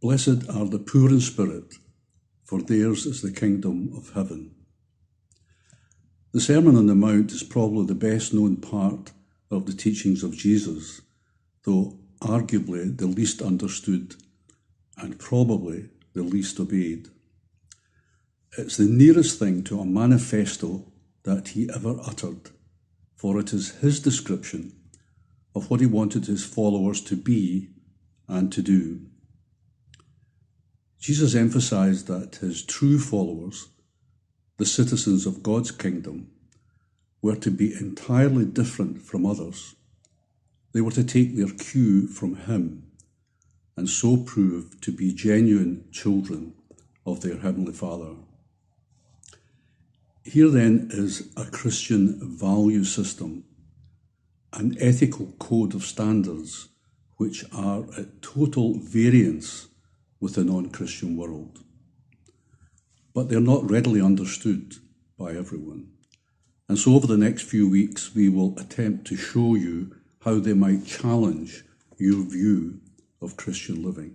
Blessed are the poor in spirit, for theirs is the kingdom of heaven. The Sermon on the Mount is probably the best known part of the teachings of Jesus, though arguably the least understood and probably the least obeyed. It's the nearest thing to a manifesto that he ever uttered, for it is his description of what he wanted his followers to be and to do. Jesus emphasized that his true followers, the citizens of God's kingdom, were to be entirely different from others. They were to take their cue from him and so prove to be genuine children of their Heavenly Father. Here then is a Christian value system, an ethical code of standards which are at total variance with the non-Christian world. But they're not readily understood by everyone. And so over the next few weeks, we will attempt to show you how they might challenge your view of Christian living.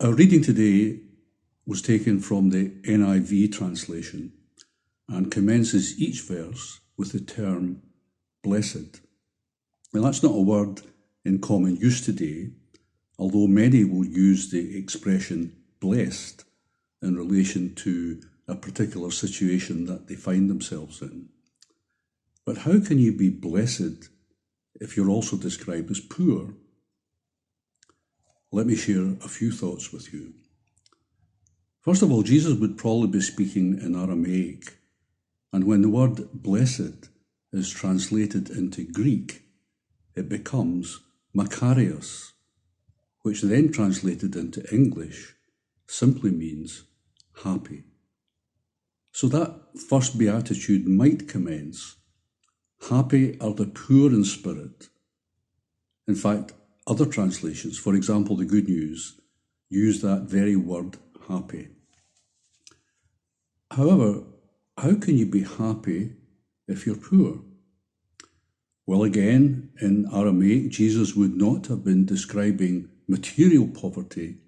Our reading today was taken from the NIV translation and commences each verse with the term blessed. Now that's not a word in common use today, although many will use the expression blessed in relation to a particular situation that they find themselves in. But how can you be blessed if you're also described as poor? Let me share a few thoughts with you. First of all, Jesus would probably be speaking in Aramaic, and when the word blessed is translated into Greek, it becomes makarios, which then translated into English simply means happy. So that first beatitude might commence, happy are the poor in spirit. In fact, other translations, for example, the Good News, use that very word happy. However, how can you be happy if you're poor? Well, again, in Aramaic, Jesus would not have been describing material poverty,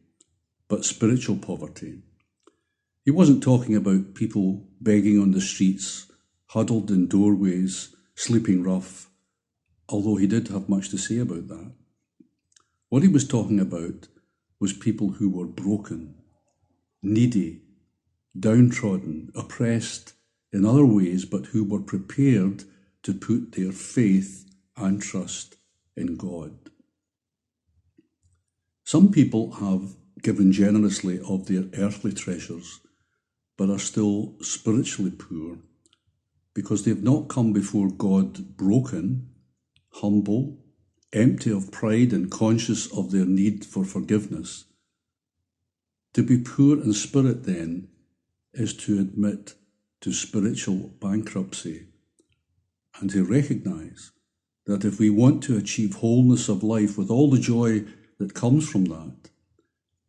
but spiritual poverty. He wasn't talking about people begging on the streets, huddled in doorways, sleeping rough, although he did have much to say about that. What he was talking about was people who were broken, needy, downtrodden, oppressed in other ways, but who were prepared to put their faith and trust in God. Some people have given generously of their earthly treasures, but are still spiritually poor because they've not come before God broken, humble, empty of pride and conscious of their need for forgiveness. To be poor in spirit, then, is to admit to spiritual bankruptcy and to recognize that if we want to achieve wholeness of life with all the joy that comes from that,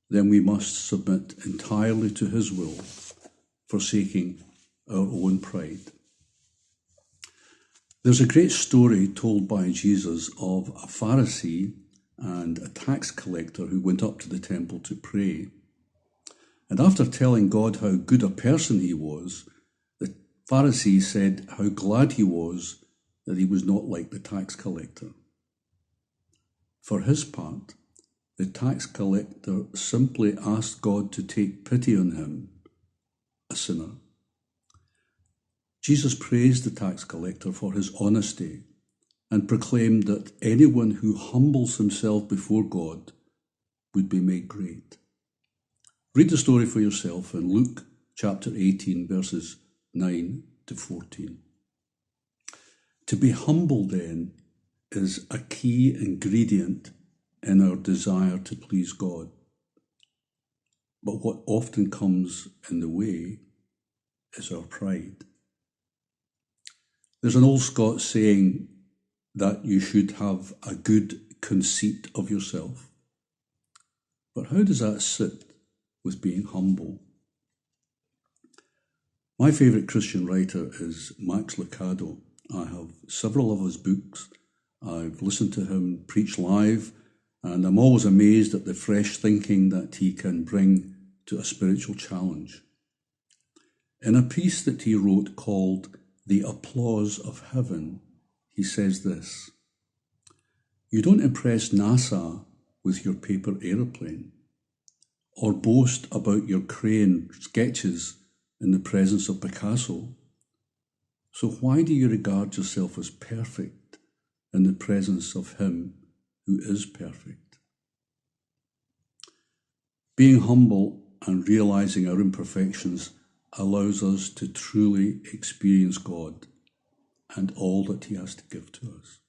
then we must submit entirely to his will, forsaking our own pride. There's a great story told by Jesus of a Pharisee and a tax collector who went up to the temple to pray. And after telling God how good a person he was, the Pharisee said how glad he was that he was not like the tax collector. For his part, the tax collector simply asked God to take pity on him, a sinner. Jesus praised the tax collector for his honesty and proclaimed that anyone who humbles himself before God would be made great. Read the story for yourself in Luke chapter 18, verses 9 to 14. To be humble, then, is a key ingredient in our desire to please God. But what often comes in the way is our pride. There's an old Scots saying that you should have a good conceit of yourself. But how does that sit with being humble? My favourite Christian writer is Max Lucado. I have several of his books. I've listened to him preach live, And I'm always amazed at the fresh thinking that he can bring to a spiritual challenge. In a piece that he wrote called The Applause of Heaven, he says this: "You don't impress NASA with your paper aeroplane, or boast about your crayon sketches in the presence of Picasso. So why do you regard yourself as perfect in the presence of him who is perfect?" Being humble and realizing our imperfections allows us to truly experience God and all that he has to give to us.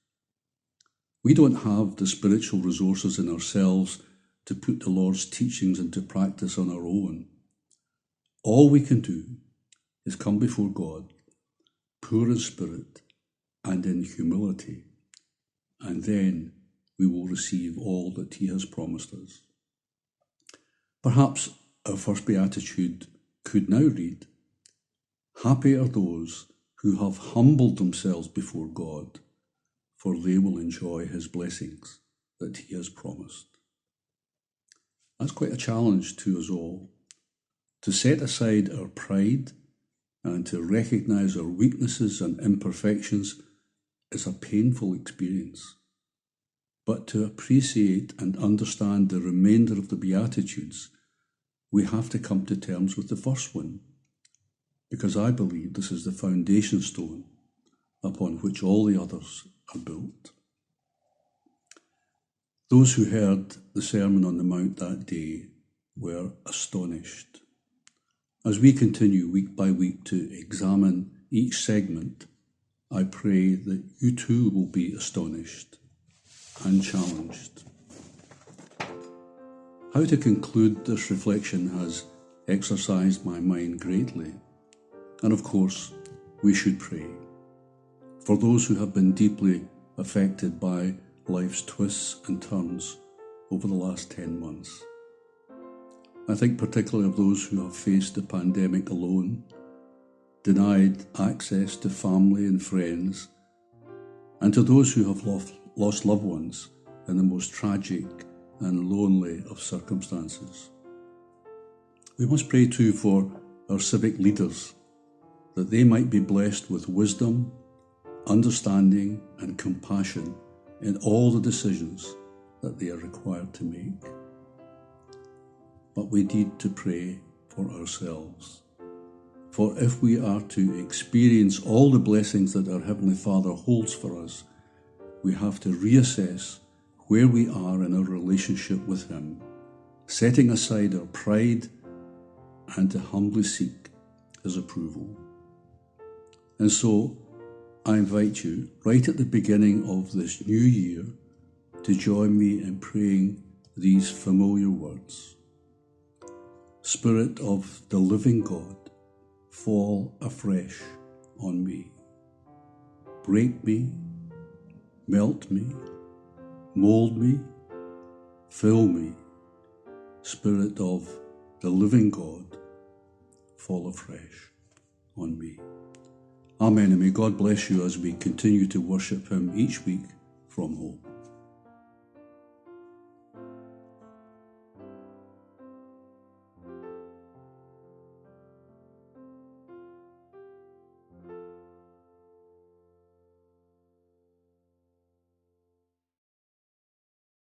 We don't have the spiritual resources in ourselves to put the Lord's teachings into practice on our own. All we can do is come before God, poor in spirit and in humility, and then we will receive all that he has promised us. Perhaps our first beatitude could now read, "Happy are those who have humbled themselves before God, for they will enjoy his blessings that he has promised." That's quite a challenge to us all, to set aside our pride and to recognize our weaknesses and imperfections is a painful experience. But to appreciate and understand the remainder of the Beatitudes, we have to come to terms with the first one, because I believe this is the foundation stone upon which all the others are built. Those who heard the Sermon on the Mount that day were astonished. As we continue week by week to examine each segment, I pray that you too will be astonished and challenged. How to conclude this reflection has exercised my mind greatly. And of course, we should pray for those who have been deeply affected by life's twists and turns over the last 10 months. I think particularly of those who have faced the pandemic alone, denied access to family and friends, and to those who have lost loved ones in the most tragic and lonely of circumstances. We must pray too for our civic leaders, that they might be blessed with wisdom, understanding and compassion in all the decisions that they are required to make. But we need to pray for ourselves. For if we are to experience all the blessings that our Heavenly Father holds for us, we have to reassess where we are in our relationship with him, setting aside our pride and to humbly seek his approval. And so, I invite you, right at the beginning of this new year, to join me in praying these familiar words. Spirit of the living God, fall afresh on me. Break me, melt me, mold me, fill me. Spirit of the living God, fall afresh on me. Amen, and may God bless you as we continue to worship him each week from home.